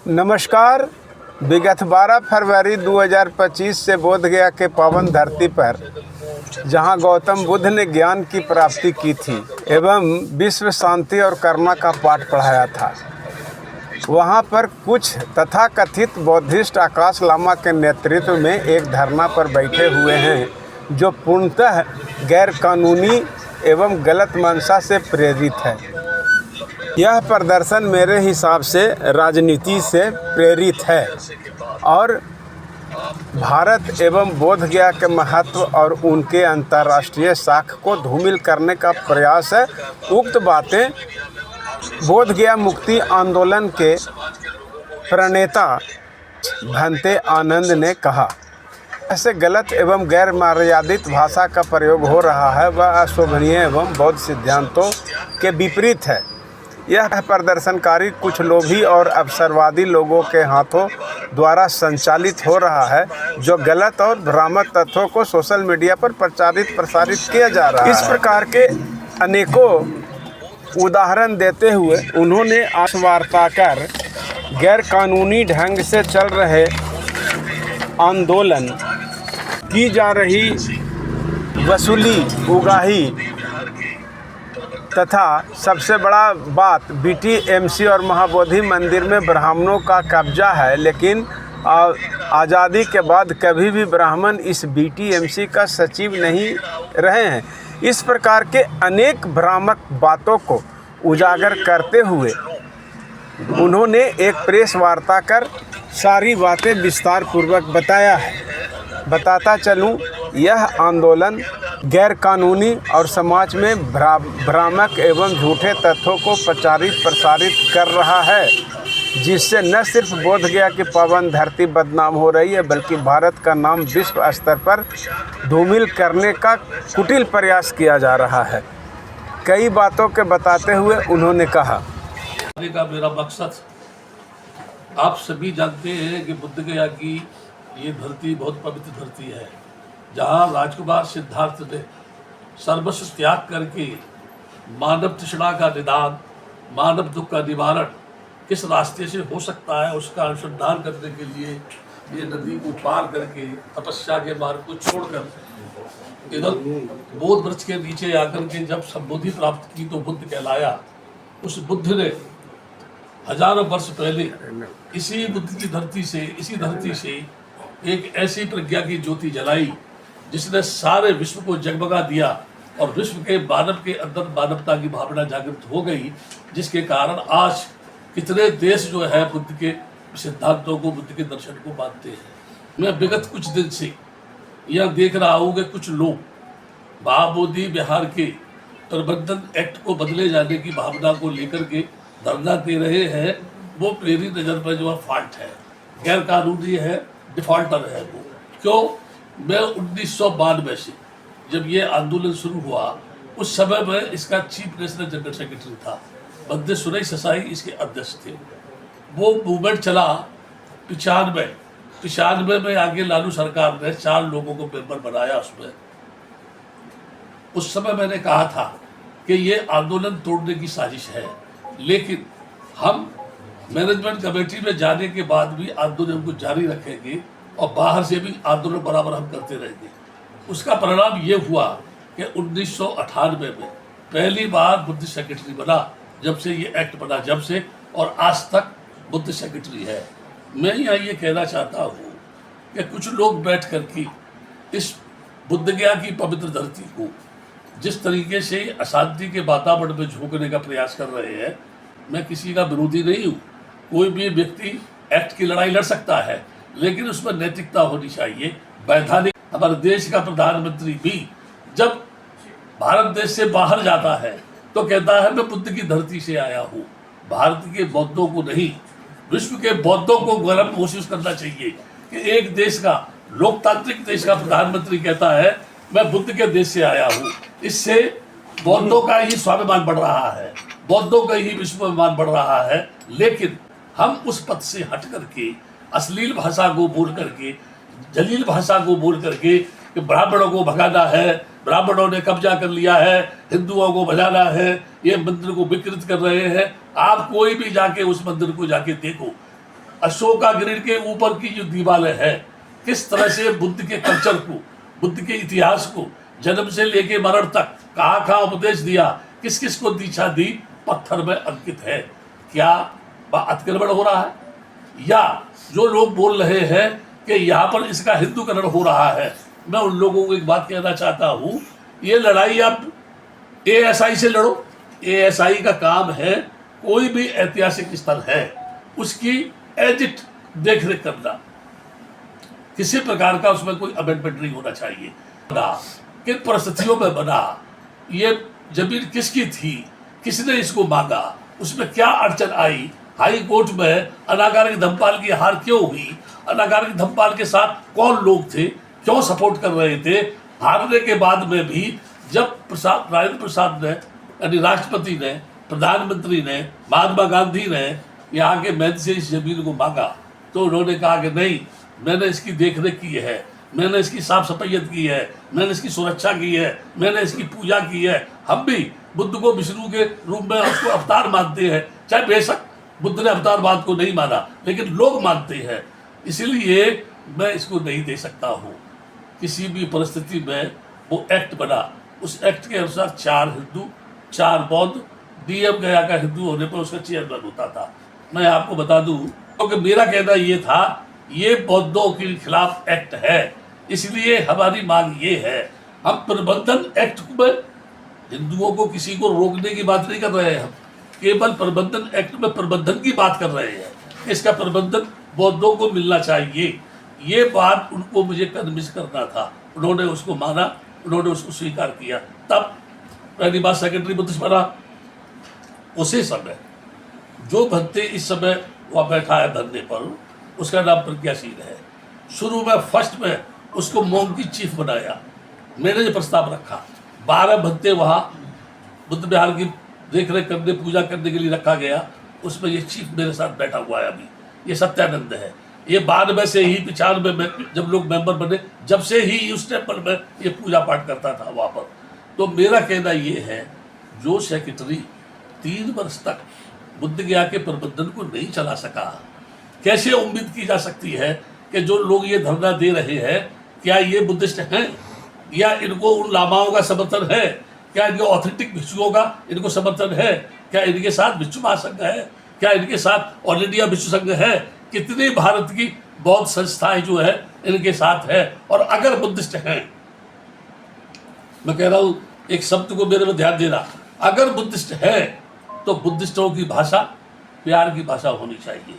नमस्कार। विगत 12 फरवरी 2025 से बोध गया के पावन धरती पर जहां गौतम बुद्ध ने ज्ञान की प्राप्ति की थी एवं विश्व शांति और करुणा का पाठ पढ़ाया था, वहां पर कुछ तथाकथित बौद्धिस्ट आकाश लामा के नेतृत्व में एक धरना पर बैठे हुए हैं जो पूर्णतः गैर कानूनी एवं गलत मंशा से प्रेरित है। यह प्रदर्शन मेरे हिसाब से राजनीति से प्रेरित है और भारत एवं बोध गया के महत्व और उनके अंतर्राष्ट्रीय साख को धूमिल करने का प्रयास है। उक्त बातें बोध गया मुक्ति आंदोलन के प्रणेता भंते आनंद ने कहा। ऐसे गलत एवं गैर मर्यादित भाषा का प्रयोग हो रहा है वह अशोभनीय एवं बौद्ध सिद्धांतों के विपरीत है। यह प्रदर्शनकारी कुछ लोभी और अवसरवादी लोगों के हाथों द्वारा संचालित हो रहा है जो गलत और भ्रामक तथ्यों को सोशल मीडिया पर प्रसारित किया जा रहा है। इस प्रकार के अनेकों उदाहरण देते हुए उन्होंने आश्वासन कर गैर कानूनी ढंग से चल रहे आंदोलन की जा रही वसूली उगाही तथा सबसे बड़ा बात बीटीएमसी और महाबोधि मंदिर में ब्राह्मणों का कब्जा है, लेकिन आज़ादी के बाद कभी भी ब्राह्मण इस बीटीएमसी का सचिव नहीं रहे हैं। इस प्रकार के अनेक भ्रामक बातों को उजागर करते हुए उन्होंने एक प्रेस वार्ता कर सारी बातें विस्तार पूर्वक बताया है। बताता चलूँ, यह आंदोलन गैर कानूनी और समाज में भ्रामक एवं झूठे तथ्यों को प्रसारित कर रहा है, जिससे न सिर्फ बोध गया की पावन धरती बदनाम हो रही है बल्कि भारत का नाम विश्व स्तर पर धूमिल करने का कुटिल प्रयास किया जा रहा है। कई बातों के बताते हुए उन्होंने कहा का मेरा मकसद, आप सभी जानते हैं कि बोध गया की ये धरती बहुत पवित्र धरती है, जहाँ राजकुमार सिद्धार्थ ने सर्वस्व त्याग करके मानव तृष्णा का निदान, मानव दुख का निवारण किस रास्ते से हो सकता है उसका अनुसंधान करने के लिए ये नदी को पार करके तपस्या के मार्ग को छोड़कर इधर बोध वृक्ष के नीचे आकर के जब संबोधि प्राप्त की तो बुद्ध कहलाया। उस बुद्ध ने हजारों वर्ष पहले इसी बुद्ध की धरती से, इसी धरती से एक ऐसी प्रज्ञा की ज्योति जलाई जिसने सारे विश्व को जगमगा दिया और विश्व के मानव के अंदर मानवता की भावना जागृत हो गई, जिसके कारण आज कितने देश जो है बुद्ध के सिद्धांतों को, बुद्ध के दर्शन को मानते हैं। मैं विगत कुछ दिन से यह देख रहा हूँ कि कुछ लोग महाबोधि विहार के प्रबंधन एक्ट को बदले जाने की भावना को लेकर के धरना दे रहे हैं। वो मेरी नज़र पर जो फॉल्ट है, गैर कानूनी है, डिफॉल्टर है वो। क्यों? मैं 1992 से जब ये आंदोलन शुरू हुआ उस समय में इसका चीफ नेशनल जनरल सेक्रेटरी था, बंदे सुरई ससाई इसके अध्यक्ष थे। वो मूवमेंट चला 95 में आगे लालू सरकार ने 4 लोगों को मेंबर बनाया उसमें। उस समय मैंने कहा था कि ये आंदोलन तोड़ने की साजिश है, लेकिन हम मैनेजमेंट कमेटी में जाने के बाद भी आंदोलन को जारी रखेंगे और बाहर से भी आंदोलन बराबर हम करते रहेंगे। उसका परिणाम ये हुआ कि 1998 में पहली बार बुद्ध सेक्रेटरी बना, जब से ये एक्ट बना जब से, और आज तक बुद्ध सेक्रेटरी है। मैं यहाँ ये कहना चाहता हूँ कि कुछ लोग बैठ कर के इस बोध गया की पवित्र धरती को जिस तरीके से अशांति के वातावरण में झोंकने का प्रयास कर रहे हैं, मैं किसी का विरोधी नहीं हूँ। कोई भी व्यक्ति एक्ट की लड़ाई लड़ सकता है, लेकिन उसमें नैतिकता होनी चाहिए, वैधानिक। हमारे देश का प्रधानमंत्री भी जब भारत देश से बाहर जाता है तो कहता है मैं बुद्ध की धरती से आया हूँ। भारत के बौद्धों को नहीं, विश्व के बौद्धों को गर्व महसूस करना चाहिए कि एक देश का, लोकतांत्रिक देश का प्रधानमंत्री कहता है मैं बुद्ध के देश से आया हूँ। इससे बौद्धों का ही स्वाभिमान बढ़ रहा है, बौद्धों का ही विश्वाभिमान बढ़ रहा है। लेकिन हम उस पथ से हट करके अश्लील भाषा को बोल करके, जलील भाषा को बोल करके कि ब्राह्मणों को भगाना है, ब्राह्मणों ने कब्जा कर लिया है, हिंदुओं को भजाना है, ये मंदिर को विकृत कर रहे हैं। आप कोई भी जाके उस मंदिर को जाके देखो, अशोका गिरी के ऊपर की जो दीवारें हैं, किस तरह से बुद्ध के कल्चर को, बुद्ध के इतिहास को जन्म से लेके मरण तक कहाँ कहाँ उपदेश दिया, किस किस को दीक्षा दी, पत्थर में अंकित है। क्या अतिक्रमण हो रहा है? या जो लोग बोल रहे हैं कि यहाँ पर इसका हिंदूकरण हो रहा है, मैं उन लोगों को एक बात कहना चाहता हूँ, ये लड़ाई आप ASI से लड़ो। ASI का काम है कोई भी ऐतिहासिक स्थल है उसकी एडिट देख रेख करना, किसी प्रकार का उसमें कोई अमेंडमेंट नहीं होना चाहिए। बना किन परिस्थितियों में बना, ये जमीन किसकी थी, किसने इसको मांगा, उसमें क्या अड़चन आई, हाई कोर्ट में अनागारिक धमपाल की हार क्यों हुई, अनागारिक धमपाल के साथ कौन लोग थे, क्यों सपोर्ट कर रहे थे। हारने के बाद में भी जब राजेंद्र प्रसाद ने, यानी राष्ट्रपति ने, प्रधानमंत्री ने, महात्मा गांधी ने यहाँ के महंत से इस जमीन को मांगा, तो उन्होंने कहा कि नहीं, मैंने इसकी देखरेख की है, मैंने इसकी साफ सफाइयत की है, मैंने इसकी सुरक्षा की है, मैंने इसकी पूजा की है। हम भी बुद्ध को विष्णु के रूप में उसको अवतार मानते हैं, चाहे बेशक बुद्ध ने अवतारवाद को नहीं माना, लेकिन लोग मानते हैं, इसलिए मैं इसको नहीं दे सकता हूँ। किसी भी परिस्थिति में वो एक्ट बना, उस एक्ट के अनुसार 4 हिंदू 4 बौद्ध, DM गया का हिंदू होने पर उसका चेयरमैन होता था। मैं आपको बता दूं, क्योंकि मेरा कहना ये था, ये बौद्धों के खिलाफ एक्ट है, इसलिए हमारी मांग ये है, हम प्रबंधन एक्ट में हिंदुओं को किसी को रोकने की बात नहीं कर रहे हैं, हम केवल प्रबंधन एक्ट में प्रबंधन की बात कर रहे हैं। इसका प्रबंधन बौद्धों को मिलना चाहिए, ये बात उनको मुझे कन्विंस करना था। उन्होंने उसको माना, उन्होंने उसको स्वीकार किया। तब पहली बात सेक्रेटरी बुद्धिस्ट बना। उसी समय जो भंते इस समय वहाँ बैठा है धरने पर, उसका नाम प्रज्ञाशील है। शुरू में फर्स्ट में उसको मोंकी चीफ बनाया, मैंने जो प्रस्ताव रखा, 12 भंते वहाँ बुद्ध विहार की देख रेख करने, पूजा करने के लिए रखा गया, उसमें ये चीफ मेरे साथ बैठा हुआ है अभी, ये सत्यानंद है। ये बाद में से ही 95 में जब लोग मेंबर बने, जब से ही उस टेम्पल में ये पूजा पाठ करता था वहाँ पर। तो मेरा कहना ये है, जो सेक्रेटरी 3 वर्ष तक बुद्ध गया के प्रबंधन को नहीं चला सका, कैसे उम्मीद की जा सकती है कि जो लोग ये धरना दे रहे हैं, क्या ये बुद्धिस्ट हैं, या इनको उन लामाओं का समर्थन है, क्या इनके ऑथेंटिक भिक्षुओं का इनको समर्थन है, क्या इनके साथ विश्व महासंघ है, क्या इनके साथ ऑल इंडिया विश्व संघ है, कितनी भारत की बौद्ध संस्थाएं जो है इनके साथ है। और अगर बुद्धिस्ट हैं, मैं कह रहा हूं एक शब्द को मेरे में ध्यान देना, अगर बुद्धिस्ट है तो बुद्धिस्टों की भाषा प्यार की भाषा होनी चाहिए,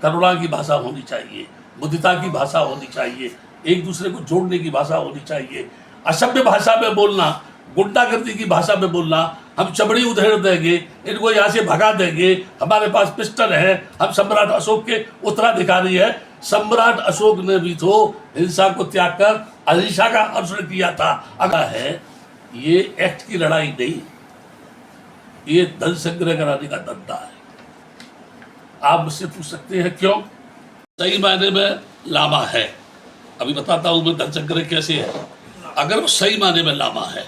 करुणा की भाषा होनी चाहिए, बुद्धिता की भाषा होनी चाहिए, एक दूसरे को जोड़ने की भाषा होनी चाहिए। असभ्य भाषा में बोलना, गुंडागर्दी की भाषा में बोलना, हम चमड़ी उधेड़ देंगे, इनको यहाँ से भगा देंगे, हमारे पास पिस्टल है, हम सम्राट अशोक के उत्तराधिकारी है। सम्राट अशोक ने भी तो हिंसा को त्याग कर अहिंसा का अनुसरण किया था। अगर है ये एक्ट की लड़ाई नहीं, ये धन संग्रह कराने का धंधा है। आप मुझसे पूछ सकते हैं क्यों? सही मायने में लामा है, अभी बताता हूं मैं धन संग्रह कैसे है। अगर वो सही मायने में लामा है,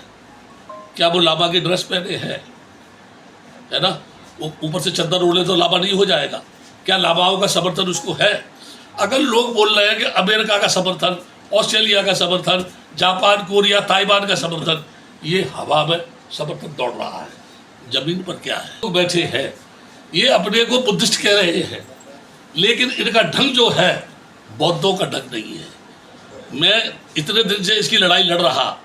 क्या वो लामा की ड्रेस पहने है ना, वो ऊपर से चद्दर ओढ़े तो लामा नहीं हो जाएगा? क्या लामाओं का समर्थन उसको है? अगर लोग बोल रहे हैं कि अमेरिका का समर्थन, ऑस्ट्रेलिया का समर्थन, जापान, कोरिया, ताइवान का समर्थन, ये हवा में समर्थन दौड़ रहा है, जमीन पर क्या है? तो बैठे हैं, ये अपने को बुद्धिस्ट कह रहे हैं, लेकिन इनका ढंग जो है बौद्धों का ढंग नहीं है। मैं इतने दिन से इसकी लड़ाई लड़ रहा,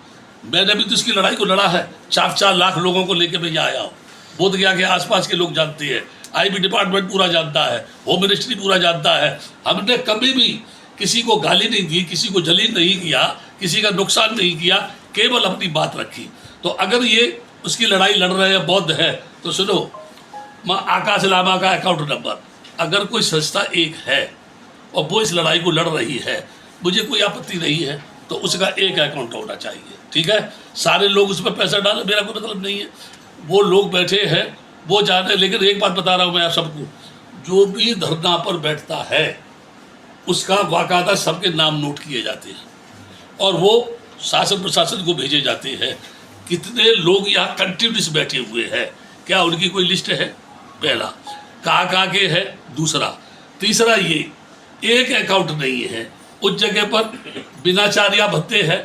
मैंने भी तो इसकी लड़ाई को लड़ा है। 4-4 लाख लोगों को लेकर मैं यहाँ आया हूँ। बोध गया के आसपास के लोग जानते हैं, IB डिपार्टमेंट पूरा जानता है, होम मिनिस्ट्री पूरा जानता है। हमने कभी भी किसी को गाली नहीं दी, किसी को जलील नहीं किया, किसी का नुकसान नहीं किया, केवल अपनी बात रखी। तो अगर ये उसकी लड़ाई लड़ रहे हैं बौद्ध है, तो सुनो, माँ आकाश लामा का अकाउंट नंबर, अगर कोई संस्था एक है और वो इस लड़ाई को लड़ रही है, मुझे कोई आपत्ति नहीं है, तो उसका एक अकाउंट होना चाहिए, ठीक है? सारे लोग उस पर पैसा डालें, मेरा कोई मतलब नहीं है। वो लोग बैठे हैं, वो जाने। लेकिन एक बात बता रहा हूँ मैं आप सबको, जो भी धरना पर बैठता है उसका बाकायदा सबके नाम नोट किए जाते हैं, और वो शासन प्रशासन को भेजे जाते हैं, कितने लोग यहाँ कंटिन्यूस बैठे हुए हैं, क्या उनकी कोई लिस्ट है? पहला, कहाँ के है? दूसरा, तीसरा, ये एक अकाउंट नहीं है। उस जगह पर बिनाचार्या भत्ते हैं,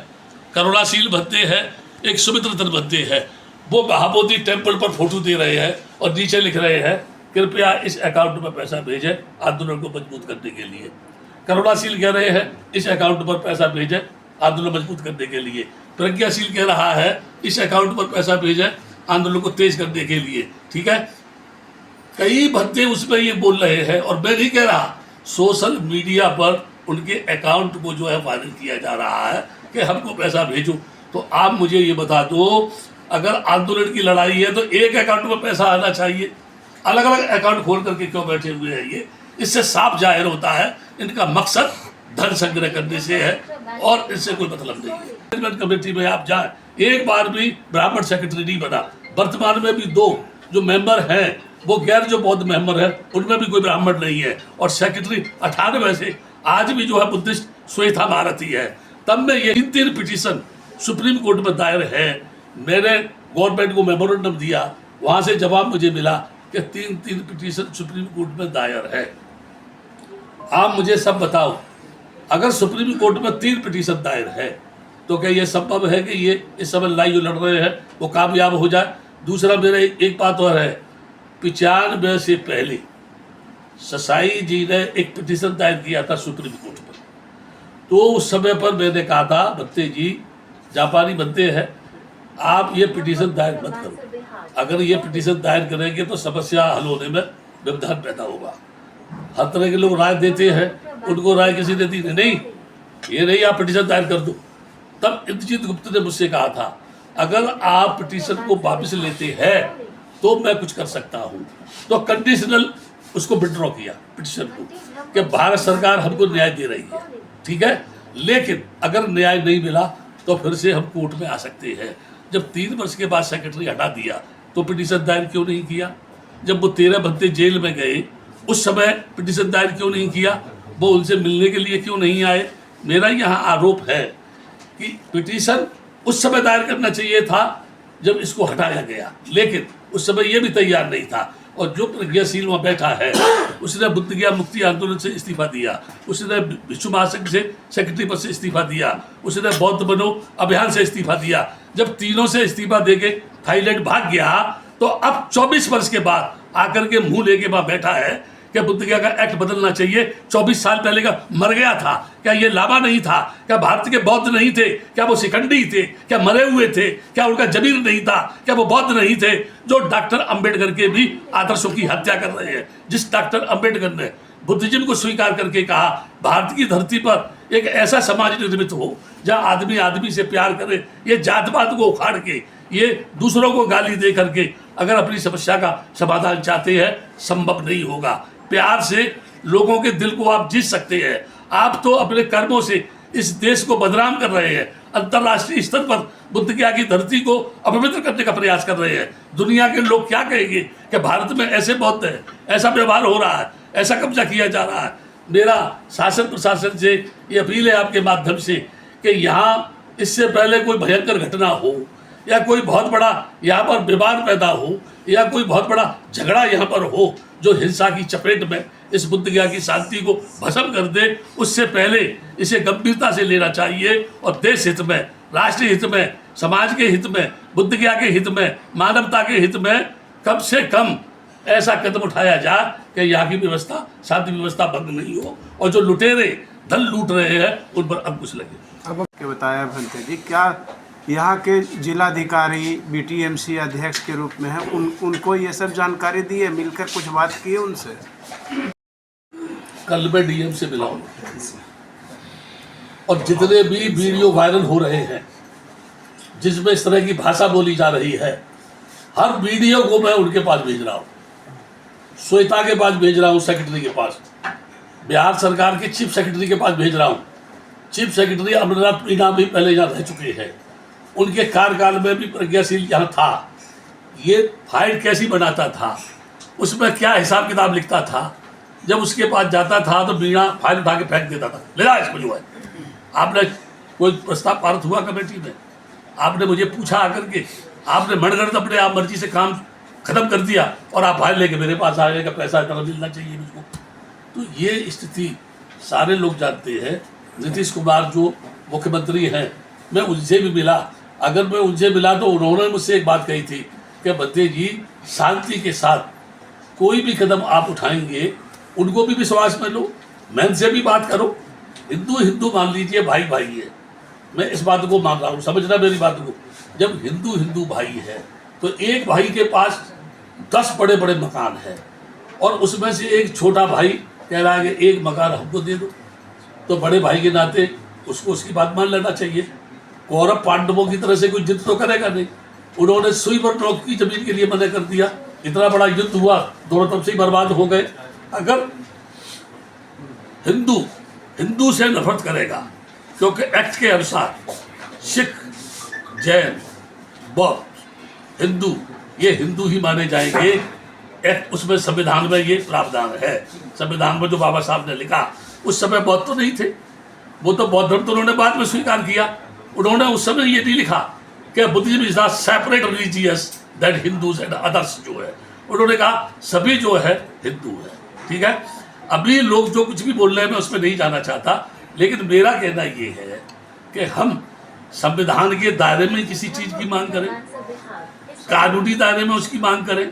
करुणाशील भत्ते हैं, एक सुमित्र धन भत्ते हैं। वो महाबोधि टेम्पल पर फोटो दे रहे हैं और नीचे लिख रहे हैं कृपया इस अकाउंट में पैसा भेजें आंदोलन को मजबूत करने के लिए। करुणाशील कह रहे हैं इस अकाउंट पर पैसा भेजें आंदोलन मजबूत करने के लिए। प्रज्ञाशील कह रहा है इस अकाउंट पर पैसा भेजें आंदोलन को तेज करने के लिए। ठीक है, कई भत्ते उसमें ये बोल रहे हैं और मैं नहीं कह रहा, सोशल मीडिया पर उनके अकाउंट को जो है वायरल किया जा रहा है कि हमको पैसा भेजो। तो आप मुझे ये बता दो, अगर आंदोलन की लड़ाई है तो एक अकाउंट में पैसा आना चाहिए, अलग अलग अकाउंट खोल करके क्यों बैठे हुए हैं? ये इससे साफ जाहिर होता है इनका मकसद धन संग्रह करने से है और इससे कोई मतलब नहीं है। मैनेजमेंट कमेटी में आप जाए, एक बार भी ब्राह्मण सेक्रेटरी नहीं बना। वर्तमान में भी 2 जो मेंबर हैं वो गैर जो बौद्ध मेंबर है उनमें भी कोई ब्राह्मण नहीं है और सेक्रेटरी 98 से आज भी जो है बुद्धिस्ट श्वेता भारती है। तब में ये 3 पिटीशन सुप्रीम कोर्ट में दायर है। मैंने गवर्नमेंट को मेमोरेंडम दिया, वहाँ से जवाब मुझे मिला कि 3 पिटीशन सुप्रीम कोर्ट में दायर है। आप मुझे सब बताओ, अगर सुप्रीम कोर्ट में 3 पिटीशन दायर है तो क्या ये संभव है कि ये इस समय लड़ाई जो लड़ रहे हैं वो कामयाब हो जाए? दूसरा मेरा एक बात और है, 95 से पहले ससाई जी ने एक पिटीशन दायर किया था सुप्रीम कोर्ट पर। तो उस समय पर मैंने कहा था बत्ते जी जापानी बनते हैं, आप ये पिटीशन दायर मत करो। अगर ये पिटीशन दायर करेंगे तो समस्या हल होने में व्यवधान पैदा होगा। हर तरह के लोग राय देते हैं, उनको राय किसी ने दी नहीं, ये नहीं आप पिटीशन दायर कर दो। तब इंद्रजीत गुप्ता ने मुझसे कहा था अगर आप पिटीशन को वापस लेते हैं तो मैं कुछ कर सकता हूँ। तो कंडीशनल उसको विड्रॉ किया पिटीशन को कि भारत सरकार हमको न्याय दे रही है, ठीक है, लेकिन अगर न्याय नहीं मिला तो फिर से हम कोर्ट में आ सकते हैं। जब 3 वर्ष के बाद सेक्रेटरी हटा दिया तो पिटीशन दायर क्यों नहीं किया? जब वो 13 बंदे जेल में गए उस समय पिटीशन दायर क्यों नहीं किया? वो उनसे मिलने के लिए क्यों नहीं आए? मेरा यहाँ आरोप है कि पिटीशन उस समय दायर करना चाहिए था जब इसको हटाया गया, लेकिन उस समय ये भी तैयार नहीं था। और जो प्रज्ञाशील वहाँ बैठा है उसने बुद्ध गया मुक्ति आंदोलन से इस्तीफा दिया, उसने विश्व महासंघ से सेक्रेटरी पद से इस्तीफा दिया, उसने बौद्ध बनो अभियान से इस्तीफा दिया। जब तीनों से इस्तीफा देके थाईलैंड भाग गया तो अब 24 वर्ष के बाद आकर के मुंह लेके वहाँ बैठा है क्या बुद्ध गया का एक्ट बदलना चाहिए? 24 साल पहले का मर गया था, क्या ये लावा नहीं था? क्या भारत के बौद्ध नहीं थे? क्या वो शिखंडी थे? क्या मरे हुए थे? क्या उनका जमीर नहीं था? क्या वो बौद्ध नहीं थे? जो डॉक्टर अंबेडकर के भी आदर्शों की हत्या कर रहे हैं। जिस डॉक्टर अंबेडकर ने बुद्धिज्म को स्वीकार करके कहा भारत की धरती पर एक ऐसा समाज निर्मित हो जहाँ आदमी आदमी से प्यार करे, ये जातपात को उखाड़ के, ये दूसरों को गाली दे करके अगर अपनी समस्या का समाधान चाहते हैं, संभव नहीं होगा। प्यार से लोगों के दिल को आप जीत सकते हैं। आप तो अपने कर्मों से इस देश को बदनाम कर रहे हैं, अंतर्राष्ट्रीय स्तर पर बुद्ध गया की धरती को अपवित्र करने का प्रयास कर रहे हैं। दुनिया के लोग क्या कहेंगे कि भारत में ऐसे बौद्ध है, ऐसा व्यवहार हो रहा है, ऐसा कब्जा किया जा रहा है। मेरा शासन प्रशासन से ये अपील है आपके माध्यम से कि यहाँ इससे पहले कोई भयंकर घटना हो या कोई बहुत बड़ा यहाँ पर विवाद पैदा हो या कोई बहुत बड़ा झगड़ा यहाँ पर हो जो हिंसा की चपेट में इस बुद्ध गया की शांति को भस्म कर दे, उससे पहले इसे गंभीरता से लेना चाहिए और देश हित में, राष्ट्रीय हित में, समाज के हित में, बुद्ध गया के हित में, मानवता के हित में कम से कम ऐसा कदम उठाया जाए कि यहाँ की व्यवस्था, शांति व्यवस्था भंग नहीं हो और जो लुटेरे धन लूट रहे हैं उन पर अंकुश लगे। अब क्या बताया भंते जी, क्या यहाँ के जिलाधिकारी बीटीएमसी अध्यक्ष के रूप में हैं, उनको ये सब जानकारी दी है? मिलकर कुछ बात की है उनसे? कल मैं डीएम से मिला हूँ और जितने भी वीडियो वायरल हो रहे हैं जिसमें इस तरह की भाषा बोली जा रही है, हर वीडियो को मैं उनके पास भेज रहा हूँ, श्वेता के पास भेज रहा हूँ, सेक्रेटरी के पास, बिहार सरकार के चीफ सेक्रेटरी के पास भेज रहा हूँ। चीफ सेक्रेटरी अमरनाथ मीणा भी पहले यहाँ रह चुके हैं, उनके कार्यकाल में भी प्रज्ञाशील यहाँ था। ये फाइल कैसी बनाता था, उसमें क्या हिसाब किताब लिखता था, जब उसके पास जाता था तो मीणा फाइल उठा के फेंक देता था, ले जा इसको जो है। आपने कोई प्रस्ताव पारित हुआ कमेटी में? आपने मुझे पूछा आकर के, आपने मनगढ़ंत अपने आप मर्जी से काम खत्म कर दिया और आप फाइल लेके मेरे पास आ गए कि पैसा इतना मिलना चाहिए मुझको। तो ये स्थिति सारे लोग जानते हैं। नीतीश कुमार जो मुख्यमंत्री हैं, मैं उनसे भी मिला। अगर मैं उनसे मिला तो उन्होंने मुझसे एक बात कही थी कि बद्दे जी, शांति के साथ कोई भी कदम आप उठाएंगे उनको भी विश्वास में लो, मैं उनसे भी बात करो। हिंदू हिंदू मान लीजिए, भाई भाई है। मैं इस बात को मान रहा हूँ, समझना मेरी बात को। जब हिंदू हिंदू भाई है तो एक भाई के पास 10 बड़े बड़े मकान है और उसमें से एक छोटा भाई कह रहा है कि एक मकान हमको दे दो, तो बड़े भाई के नाते उसको उसकी बात मान लेना चाहिए। कौरव पांडवों की तरह से कोई जिद तो करेगा नहीं। उन्होंने सुई पर नोक की जमीन के लिए मना कर दिया, इतना बड़ा युद्ध हुआ, दोनों तरफ से ही बर्बाद हो गए। अगर हिंदू हिंदू से नफरत करेगा, क्योंकि एक्ट के अनुसार सिख, जैन, बौद्ध, हिंदू ये हिंदू ही माने जाएंगे। एक्ट उसमें संविधान में ये प्रावधान है। संविधान में जो बाबा साहब ने लिखा, उस समय बौद्ध तो नहीं थे, वो तो बौद्ध धर्म तो उन्होंने बाद में स्वीकार किया। उन्होंने उस समय ये नहीं लिखा कि Buddhism is not separate religious that Hindus and others. जो है उन्होंने कहा सभी जो है हिंदू है। ठीक है, अभी लोग जो कुछ भी बोल रहे हैं मैं उसमें नहीं जाना चाहता, लेकिन मेरा कहना ये है कि हम संविधान के दायरे में किसी चीज़ की मांग करें, कानूनी दायरे में उसकी मांग करें,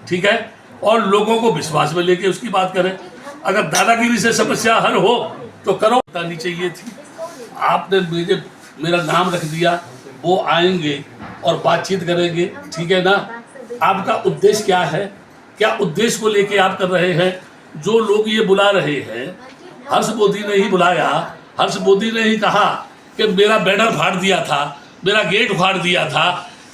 ठीक है, और लोगों को विश्वास में लेके उसकी बात करें। अगर दादागिरी से समस्या हल हो तो करो, बतानी चाहिए थी। आपने मेरा नाम रख दिया, वो आएंगे और बातचीत करेंगे, ठीक है ना। आपका उद्देश्य क्या है, क्या उद्देश्य को लेके आप कर रहे हैं? जो लोग ये बुला रहे हैं, हर्ष मोदी ने ही बुलाया, हर्ष मोदी ने ही कहा कि मेरा बैनर फाड़ दिया था, मेरा गेट फाड़ दिया था,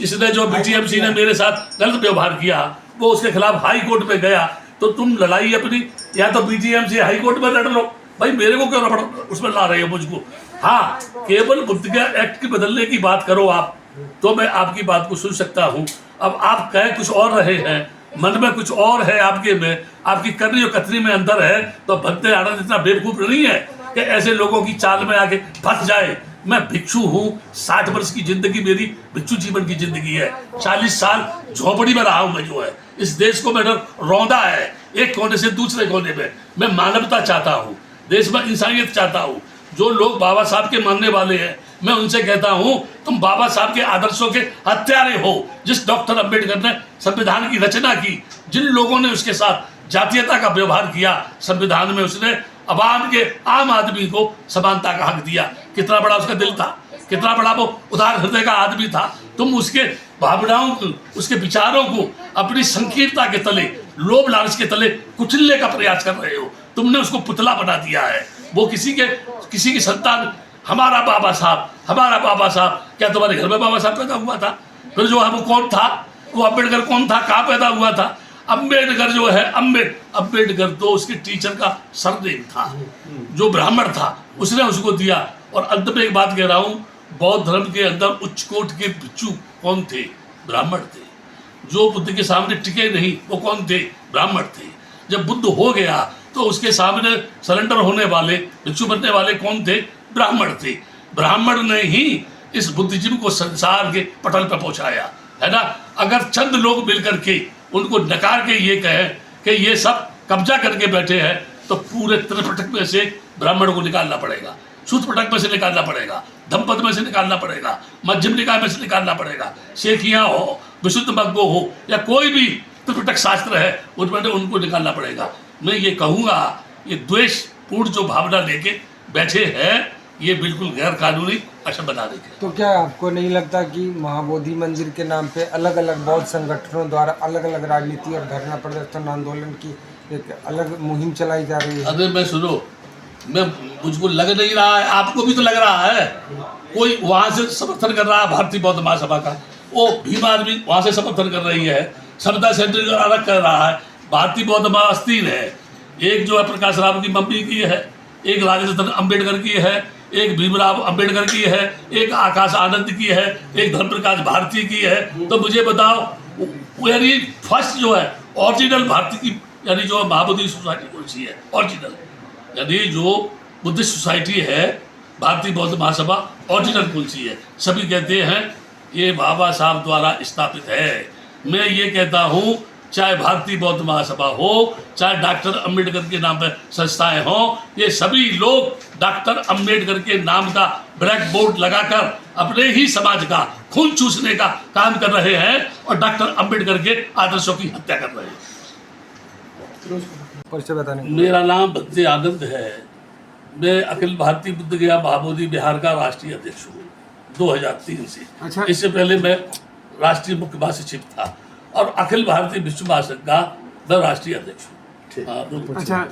इसने जो बीटीएमसी ने मेरे साथ गलत व्यवहार किया, वो उसके खिलाफ हाई कोर्ट में गया। तो तुम लड़ाई अपनी या तो बीटीएमसी हाई कोर्ट में लड़ लो, भाई मेरे को क्यों उसमें ला रहे हो मुझको। हाँ, केवल बुद्धिगा एक्ट के बदलने की बात करो आप, तो मैं आपकी बात को सुन सकता हूँ। अब आप कह कुछ और रहे हैं, मन में कुछ और है आपके में, आपकी करनी और कतनी में अंतर है। तो भक्ते आनंद इतना बेवकूफ नहीं है कि ऐसे लोगों की चाल में आके फंस जाए। मैं भिक्षु हूँ, 60 वर्ष की जिंदगी मेरी भिक्षु जीवन की जिंदगी है। 40 साल झोपड़ी में रहा हूँ मैं, जो है इस देश को मैंने रौंदा है एक कोने से दूसरे कोने में। मैं मानवता चाहता हूँ, देश में इंसानियत चाहता हूँ। जो लोग बाबा साहब के मानने वाले हैं, मैं उनसे कहता हूँ तुम बाबा साहब के आदर्शों के हत्यारे हो। जिस डॉक्टर अंबेडकर ने संविधान की रचना की, जिन लोगों ने उसके साथ जातीयता का व्यवहार किया, संविधान में उसने आवाम के आम आदमी को समानता का हक दिया। कितना बड़ा उसका दिल था, कितना बड़ा वो उदार हृदय का आदमी था। तुम उसके भावनाओं को, उसके विचारों को अपनी संकीर्णता के तले, लोभ लालच के तले कुचलने का प्रयास कर रहे हो। तुमने उसको पुतला बना दिया है। वो किसी की संतान, हमारा बाबा साहब, क्या तुम्हारे घर में बाबा साहब पैदा हुआ था? फिर जो है वो कौन था? वो अम्बेडकर कौन था? कहाँ पैदा हुआ था? अम्बेडकर जो है, अम्बेडकर तो उसके टीचर का सरनेम था, जो ब्राह्मण था, उसने उसको दिया। और अंत में एक बात कह रहा हूँ, बौद्ध धर्म के अंदर उच्च कोट के भिक्षु कौन थे? ब्राह्मण थे। जो बुद्ध के सामने टिके नहीं, वो कौन थे? ब्राह्मण थे। जब बुद्ध हो गया तो उसके सामने सरेंडर होने वाले, भिक्षु बनने वाले कौन थे? ब्राह्मण थे। ब्राह्मण ने ही इस बुद्धिज्म को संसार के पटल पर पहुंचाया, है ना। अगर चंद लोग मिलकर के उनको नकार के ये कहें कि ये सब कब्जा करके बैठे हैं, तो पूरे त्रिपिटक में से ब्राह्मण को निकालना पड़ेगा, सूत्रपिटक में से निकालना पड़ेगा, धम्मपद में से निकालना पड़ेगा, मध्यम निकाय में से निकालना पड़ेगा, शेखियाँ हो, विशुद्ध मग्गो हो, या कोई भी त्रिपिटक शास्त्र है उनमें उनको निकालना पड़ेगा। मैं ये कहूँगा, ये द्वेषपूर्ण जो भावना लेके बैठे हैं, ये बिल्कुल गैर कानूनी अशम बना देंगे। तो क्या आपको नहीं लगता कि महाबोधि मंदिर के नाम पे अलग अलग बौद्ध संगठनों द्वारा अलग अलग राजनीति और धरना प्रदर्शन आंदोलन की एक अलग मुहिम चलाई जा रही है? अरे मैं सुनो, मुझको लग नहीं रहा है, आपको भी तो लग रहा है। कोई वहाँ से समर्थन कर रहा है भारतीय बौद्ध महासभा का, वो भीम आदमी वहाँ से समर्थन कर रही है, समता सेंटर अलग कर रहा है। भारतीय बौद्ध महासभा 3 है, एक जो है प्रकाश राव की मम्मी की है, एक राजेंद्र अम्बेडकर की है, एक भीमराव अम्बेडकर की है, एक आकाश आनंद की है, एक धर्मप्रकाश भारती की है। तो मुझे बताओ, यानी फर्स्ट जो है ओरिजिनल भारती की, यानी जो महाबोधि सोसाइटी कौन सी है? ओरिजिनल, यानी जो बुद्धिस्ट सोसाइटी है भारतीय बौद्ध महासभा ऑर्डिनल कुलसी है। सभी कहते हैं ये बाबा साहब द्वारा स्थापित है। मैं ये कहता हूँ चाहे भारतीय बौद्ध महासभा हो, चाहे डॉक्टर अंबेडकर के नाम पर संस्थाएं हों, ये सभी लोग डॉक्टर अंबेडकर के नाम का ब्लैक बोर्ड लगाकर अपने ही समाज का खून चूसने का काम कर रहे हैं और डॉक्टर अंबेडकर के आदर्शों की हत्या कर रहे हैं। परिचय बताने मेरा नाम भक्ति आनंद है। मैं अखिल भारतीय बुद्ध गया महाबोधि बिहार का राष्ट्रीय अध्यक्ष हूँ 2003 से। अच्छा। इससे पहले मैं राष्ट्रीय मुख्य महासचिव था और अखिल भारतीय विश्व महासंघ का मैं राष्ट्रीय अध्यक्ष हूँ। हाँ, अच्छा।